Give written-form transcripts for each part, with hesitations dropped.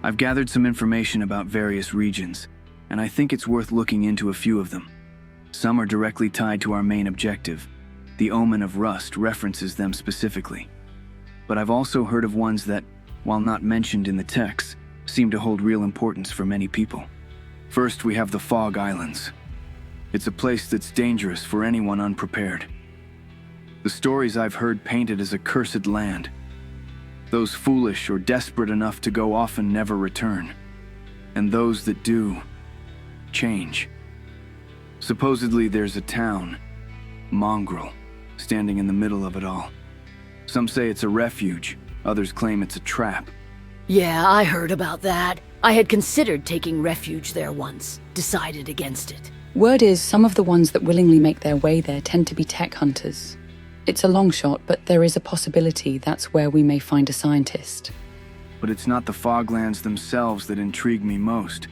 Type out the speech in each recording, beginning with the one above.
I've gathered some information about various regions, and I think it's worth looking into a few of them. Some are directly tied to our main objective. The Omen of Rust references them specifically. But I've also heard of ones that, while not mentioned in the text, seem to hold real importance for many people. First, we have the Fog Islands. It's a place that's dangerous for anyone unprepared. The stories I've heard paint it as a cursed land. Those foolish or desperate enough to go often never return. And those that do, change. Supposedly there's a town, Mongrel, standing in the middle of it all. Some say it's a refuge, others claim it's a trap. Yeah, I heard about that. I had considered taking refuge there once, decided against it. Word is some of the ones that willingly make their way there tend to be tech hunters. It's a long shot, but there is a possibility that's where we may find a scientist. But it's not the Foglands themselves that intrigue me most.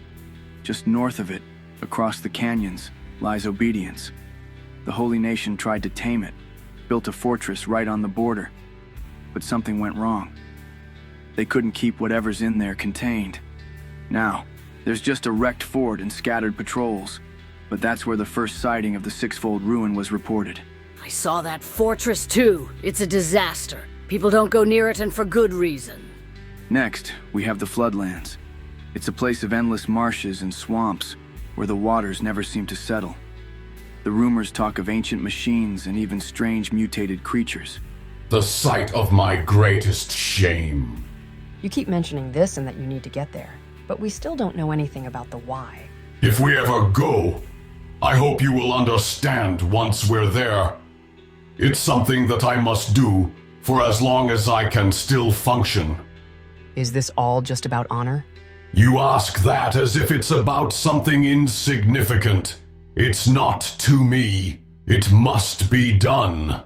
Just north of it, across the canyons, lies Obedience. The Holy Nation tried to tame it, built a fortress right on the border. But something went wrong. They couldn't keep whatever's in there contained. Now, there's just a wrecked fort and scattered patrols. But that's where the first sighting of the sixfold ruin was reported. I saw that fortress too. It's a disaster. People don't go near it, and for good reason. Next, we have the Floodlands. It's a place of endless marshes and swamps, where the waters never seem to settle. The rumors talk of ancient machines and even strange mutated creatures. The sight of my greatest shame. You keep mentioning this and that you need to get there, but we still don't know anything about the why. If we ever go, I hope you will understand once we're there. It's something that I must do for as long as I can still function. Is this all just about honor? You ask that as if it's about something insignificant. It's not to me. It must be done.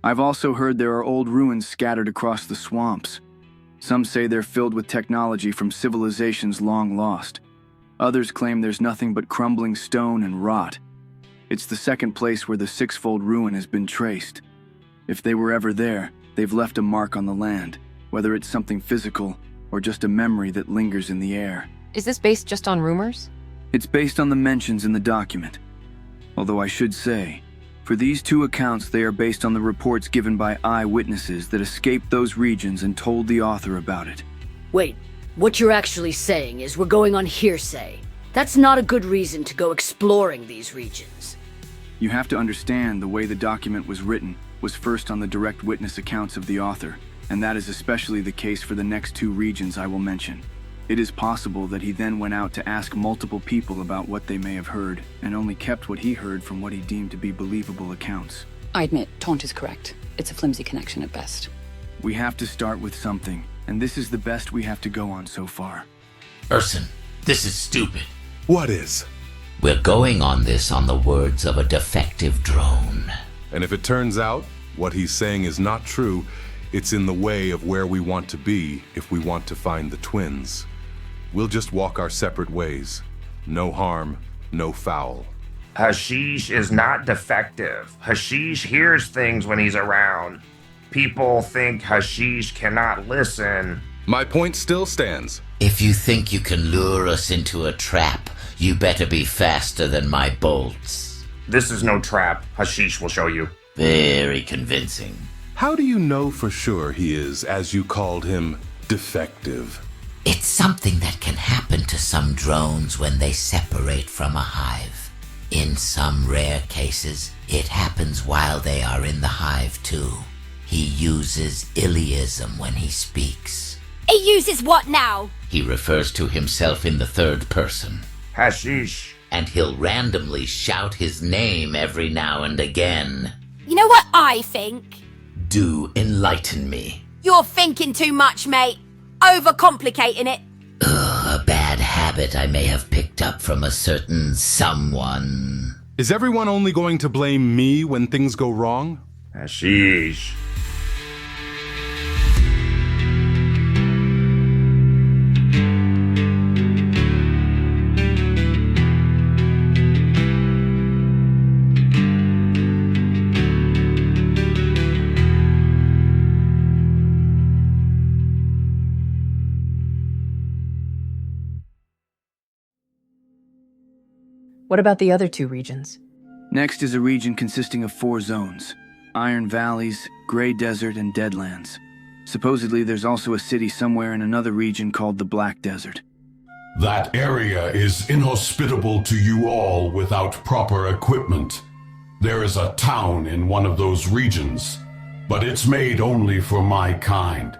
I've also heard there are old ruins scattered across the swamps. Some say they're filled with technology from civilizations long lost. Others claim there's nothing but crumbling stone and rot. It's the second place where the sixfold ruin has been traced. If they were ever there, they've left a mark on the land, whether it's something physical or just a memory that lingers in the air. Is this based just on rumors? It's based on the mentions in the document. Although I should say, for these two accounts, they are based on the reports given by eyewitnesses that escaped those regions and told the author about it. Wait, what you're actually saying is we're going on hearsay. That's not a good reason to go exploring these regions. You have to understand the way the document was written was first on the direct witness accounts of the author, and that is especially the case for the next two regions I will mention. It is possible that he then went out to ask multiple people about what they may have heard, and only kept what he heard from what he deemed to be believable accounts. I admit, Taunt is correct. It's a flimsy connection at best. We have to start with something, and this is the best we have to go on so far. Urson, this is stupid. What is? We're going on this on the words of a defective drone. And if it turns out what he's saying is not true, it's in the way of where we want to be if we want to find the twins. We'll just walk our separate ways. No harm, no foul. Hashish is not defective. Hashish hears things when he's around. People think Hashish cannot listen. My point still stands. If you think you can lure us into a trap, you better be faster than my bolts. This is no trap. Hashish will show you. Very convincing. How do you know for sure he is, as you called him, defective? It's something that can happen to some drones when they separate from a hive. In some rare cases, it happens while they are in the hive too. He uses Iliism when he speaks. He uses what now? He refers to himself in the third person. Hashish. And he'll randomly shout his name every now and again. You know what I think? Do enlighten me. You're thinking too much, mate. Overcomplicating it. Ugh, a bad habit I may have picked up from a certain someone. Is everyone only going to blame me when things go wrong? Hashish. What about the other 2 regions? Next is a region consisting of 4 zones: Iron Valleys, Gray Desert, and Deadlands. Supposedly, there's also a city somewhere in another region called the Black Desert. That area is inhospitable to you all without proper equipment. There is a town in one of those regions, but it's made only for my kind.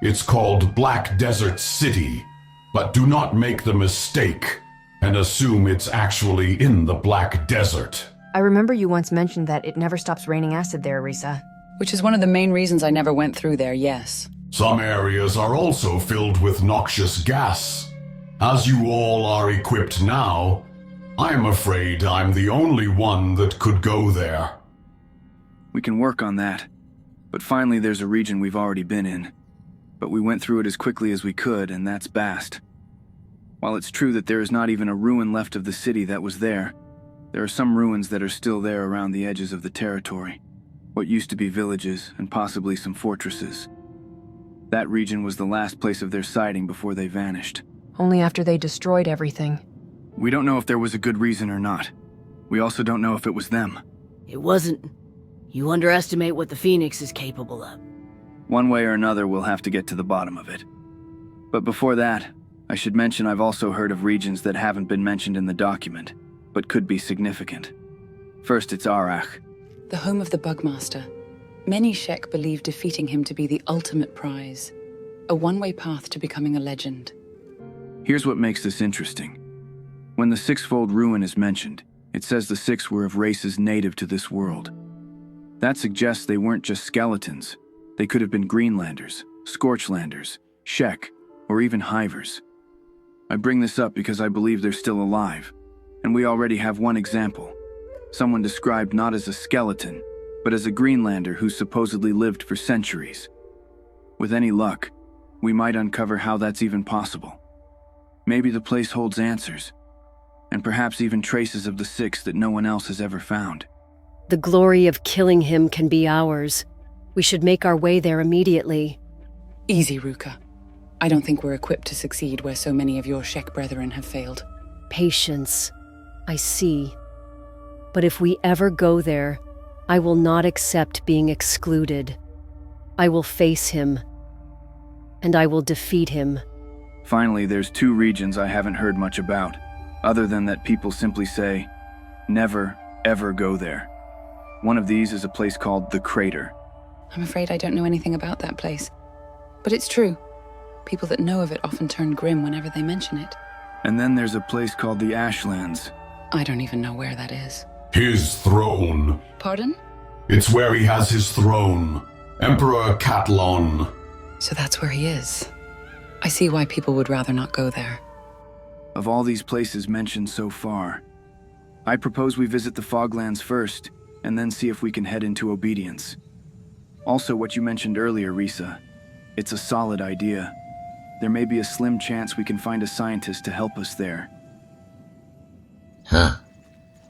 It's called Black Desert City, but do not make the mistake and assume it's actually in the Black Desert. I remember you once mentioned that it never stops raining acid there, Risa. Which is one of the main reasons I never went through there, yes. Some areas are also filled with noxious gas. As you all are equipped now, I'm afraid I'm the only one that could go there. We can work on that. But finally, there's a region we've already been in. But we went through it as quickly as we could, and that's Bast. While it's true that there is not even a ruin left of the city that was there are some ruins that are still there around the edges of the territory. What used to be villages, and possibly some fortresses. That region was the last place of their sighting before they vanished. Only after they destroyed everything. We don't know if there was a good reason or not. We also don't know if it was them. It wasn't. You underestimate what the Phoenix is capable of. One way or another, we'll have to get to the bottom of it. But before that, I should mention I've also heard of regions that haven't been mentioned in the document, but could be significant. First, it's Arach. The home of the Bugmaster. Many Shek believe defeating him to be the ultimate prize. A one-way path to becoming a legend. Here's what makes this interesting. When the Sixfold Ruin is mentioned, it says the Six were of races native to this world. That suggests they weren't just skeletons. They could have been Greenlanders, Scorchlanders, Shek, or even Hivers. I bring this up because I believe they're still alive, and we already have one example. Someone described not as a skeleton, but as a Greenlander who supposedly lived for centuries. With any luck, we might uncover how that's even possible. Maybe the place holds answers, and perhaps even traces of the Six that no one else has ever found. The glory of killing him can be ours. We should make our way there immediately. Easy, Ruka. I don't think we're equipped to succeed where so many of your Shek brethren have failed. Patience. I see. But if we ever go there, I will not accept being excluded. I will face him, and I will defeat him. Finally, there's 2 regions I haven't heard much about, other than that people simply say, never, ever go there. One of these is a place called the Crater. I'm afraid I don't know anything about that place. But it's true. People that know of it often turn grim whenever they mention it. And then there's a place called the Ashlands. I don't even know where that is. His throne. Pardon? It's where he has his throne. Emperor Catlon. So that's where he is. I see why people would rather not go there. Of all these places mentioned so far, I propose we visit the Foglands first, and then see if we can head into Obedience. Also, what you mentioned earlier, Risa. It's a solid idea. There may be a slim chance we can find a scientist to help us there. Huh.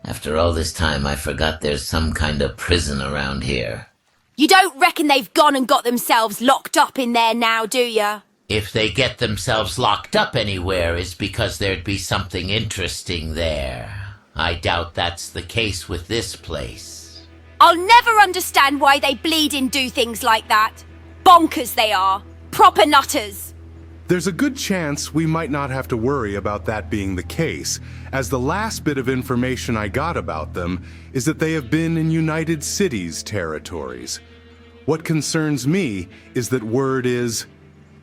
After all this time, I forgot there's some kind of prison around here. You don't reckon they've gone and got themselves locked up in there now, do ya? If they get themselves locked up anywhere, it's because there'd be something interesting there. I doubt that's the case with this place. I'll never understand why they bleeding do things like that. Bonkers they are. Proper nutters. There's a good chance we might not have to worry about that being the case, as the last bit of information I got about them is that they have been in United Cities territories. What concerns me is that word is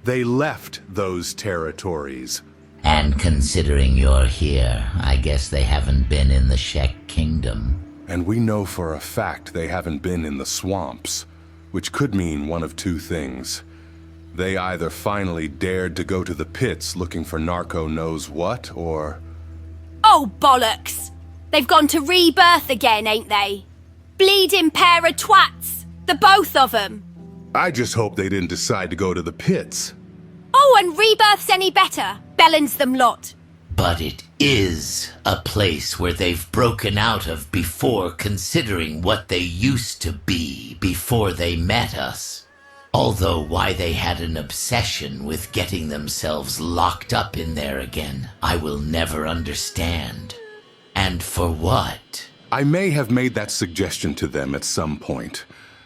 they left those territories. And considering you're here, I guess they haven't been in the Shek Kingdom. And we know for a fact they haven't been in the swamps, which could mean one of 2 things. They either finally dared to go to the pits looking for narco knows what, or... Oh, bollocks. They've gone to rebirth again, ain't they? Bleeding pair of twats. The both of them. I just hope they didn't decide to go to the pits. Oh, and rebirth's any better. Bellends them lot. But it is a place where they've broken out of before, considering what they used to be before they met us. Although why they had an obsession with getting themselves locked up in there again, I will never understand. And for what? I may have made that suggestion to them at some point.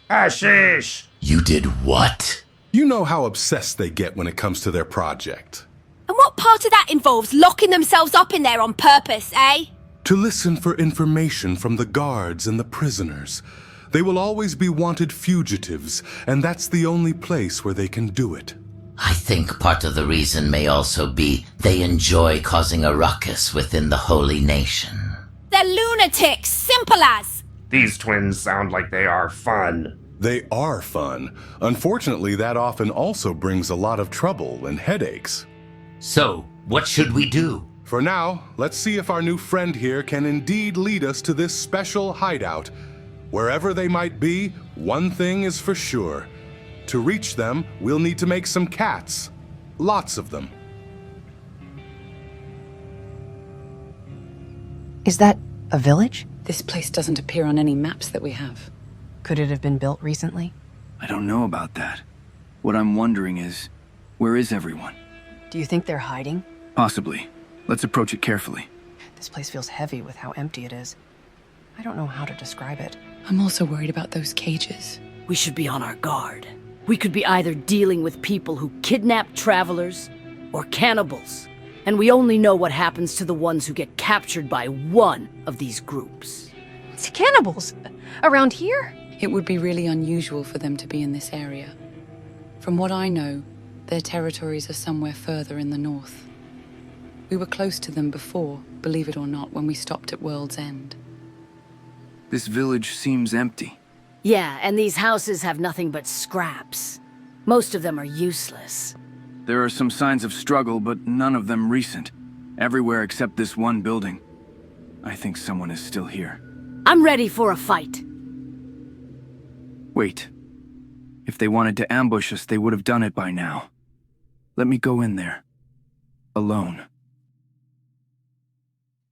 Hashish! You did what? You know how obsessed they get when it comes to their project. And what part of that involves locking themselves up in there on purpose, eh? To listen for information from the guards and the prisoners. They will always be wanted fugitives, and that's the only place where they can do it. I think part of the reason may also be they enjoy causing a ruckus within the holy nation. They're lunatics, simple as. These twins sound like they are fun. They are fun. Unfortunately, that often also brings a lot of trouble and headaches. So, what should we do? For now, let's see if our new friend here can indeed lead us to this special hideout. Wherever they might be, one thing is for sure. To reach them, we'll need to make some cats. Lots of them. Is that a village? This place doesn't appear on any maps that we have. Could it have been built recently? I don't know about that. What I'm wondering is, where is everyone? Do you think they're hiding? Possibly. Let's approach it carefully. This place feels heavy with how empty it is. I don't know how to describe it. I'm also worried about those cages. We should be on our guard. We could be either dealing with people who kidnap travelers or cannibals. And we only know what happens to the ones who get captured by one of these groups. It's cannibals! Around here? It would be really unusual for them to be in this area. From what I know, their territories are somewhere further in the north. We were close to them before, believe it or not, when we stopped at World's End. This village seems empty. Yeah, and these houses have nothing but scraps. Most of them are useless. There are some signs of struggle, but none of them recent. Everywhere except this one building. I think someone is still here. I'm ready for a fight. Wait. If they wanted to ambush us, they would have done it by now. Let me go in there. Alone.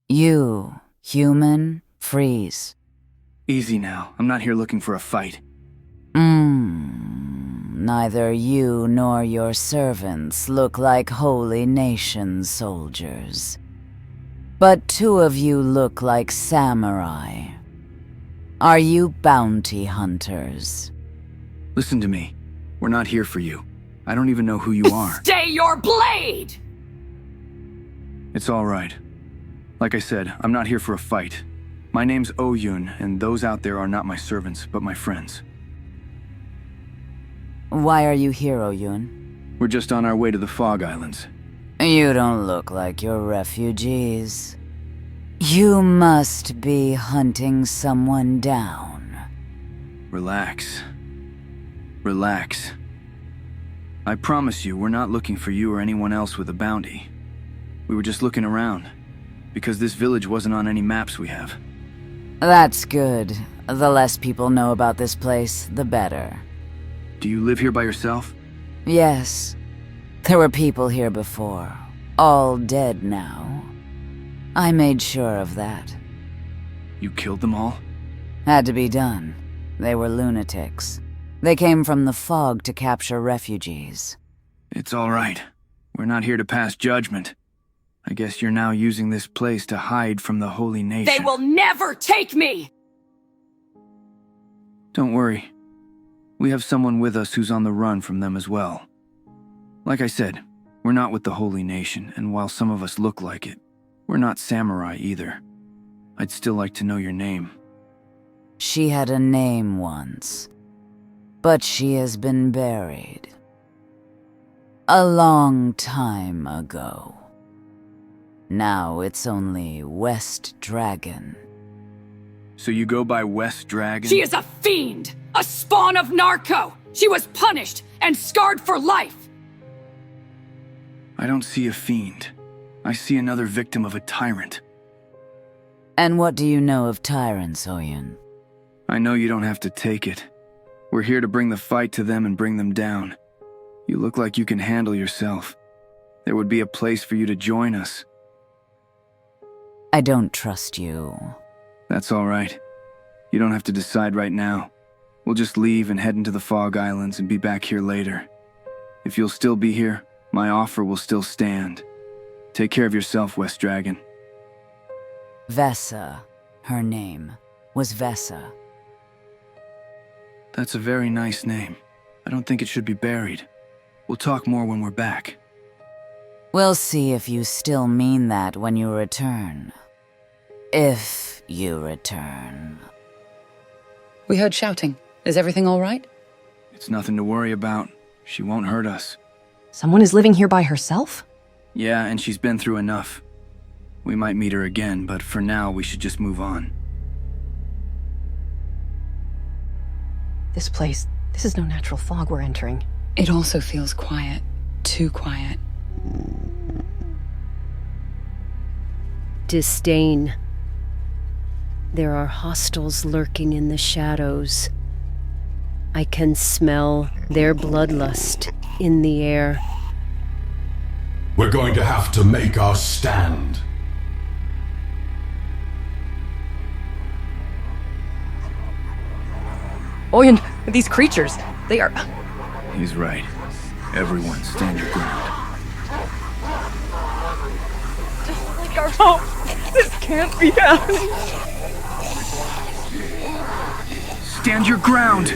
You, human, freeze. Easy now. I'm not here looking for a fight. Neither you nor your servants look like holy nation soldiers. But two of you look like samurai. Are you bounty hunters? Listen to me. We're not here for you. I don't even know who you are. Stay your blade! It's all right. Like I said, I'm not here for a fight. My name's Oyun, and those out there are not my servants, but my friends. Why are you here, Oyun? We're just on our way to the Fog Islands. You don't look like you're refugees. You must be hunting someone down. Relax. Relax. I promise you, we're not looking for you or anyone else with a bounty. We were just looking around, because this village wasn't on any maps we have. That's good. The less people know about this place, the better. Do you live here by yourself? Yes. There were people here before. All dead now. I made sure of that. You killed them all? Had to be done. They were lunatics. They came from the fog to capture refugees. It's all right. We're not here to pass judgment. I guess you're now using this place to hide from the holy nation. They will never take me! Don't worry. We have someone with us who's on the run from them as well. Like I said, we're not with the holy nation, and while some of us look like it, we're not samurai either. I'd still like to know your name. She had a name once, but she has been buried. A long time ago. Now it's only West Dragon. So you go by West Dragon? She is a fiend! A spawn of narco! She was punished and scarred for life! I don't see a fiend. I see another victim of a tyrant. And what do you know of tyrants, Oyun? I know you don't have to take it. We're here to bring the fight to them and bring them down. You look like you can handle yourself. There would be a place for you to join us. I don't trust you. That's all right. You don't have to decide right now. We'll just leave and head into the Fog Islands and be back here later. If you'll still be here, my offer will still stand. Take care of yourself, West Dragon. Vesa, her name, was Vesa. That's a very nice name. I don't think it should be buried. We'll talk more when we're back. We'll see if you still mean that when you return. If you return. We heard shouting. Is everything all right? It's nothing to worry about. She won't hurt us. Someone is living here by herself? Yeah, and she's been through enough. We might meet her again, but for now, we should just move on. This place, this is no natural fog we're entering. It also feels quiet. Too quiet. Disdain. There are hostiles lurking in the shadows. I can smell their bloodlust in the air. We're going to have to make our stand. Oyun, these creatures, they are... He's right. Everyone, stand your ground. Just like our home. This can't be happening. Stand your ground!